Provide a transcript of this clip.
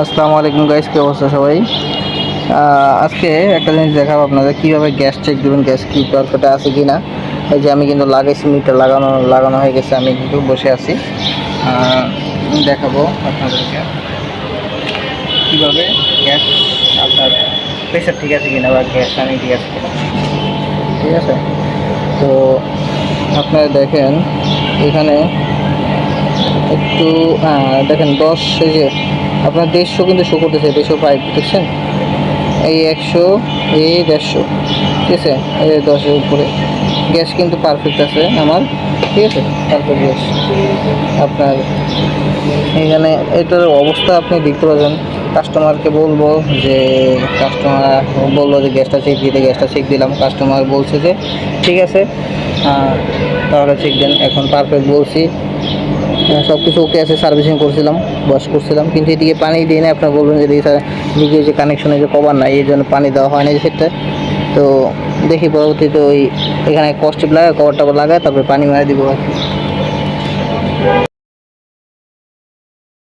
আসসালামু আলাইকুম গাইস, কি অবস্থা সবাই? আজকে একটা জিনিস দেখাবো আপনাদের কীভাবে গ্যাস চেক দেবেন, গ্যাস কি পারফেক্ট আছে কি না। এই যে আমি কিন্তু লাগাইছি, মিটার লাগানো হয়ে গেছে, আমি কিন্তু বসে আছি। দেখাবো আপনাদেরকে কীভাবে গ্যাস আপনার প্রেশার ঠিক আছে কিনা বা গ্যাস টানি ঠিক আছে কিনা। ঠিক আছে, তো আপনারা দেখেন এখানে একটু দেখেন 10, এই যে আপনার 150 কিন্তু শো করতেছে, 150 পাইপ দেখছেন, এই 100, এই 150, ঠিক আছে, এই 10-এর উপরে গ্যাস কিন্তু পারফেক্ট আছে আমার। ঠিক আছে, পারফেক্ট গ্যাস আপনার এখানে এটার অবস্থা আপনি দেখতে পাচ্ছেন। কাস্টমারকে বলবো যে গ্যাসটা চেক দিতে, গ্যাসটা চেক দিলাম, কাস্টমার বলছে যে ঠিক আছে, তাহলে চেক দেন। এখন পারফেক্ট বলছি, সব কিছু ওকে আছে, সার্ভিসিং করছিলাম, ওয়াশ করছিলাম, কিন্তু এদিকে পানি দিয়ে না। আপনার বলবেন যে দিকে যে কানেকশনে যে কভার নাই, এই জন্য পানি দেওয়া হয় না সেটা। তো দেখি পরবর্তীতে ওই এখানে কস্টিপ লাগায়, কভারটা লাগায়, তারপরে পানি মারা দিব আর কি।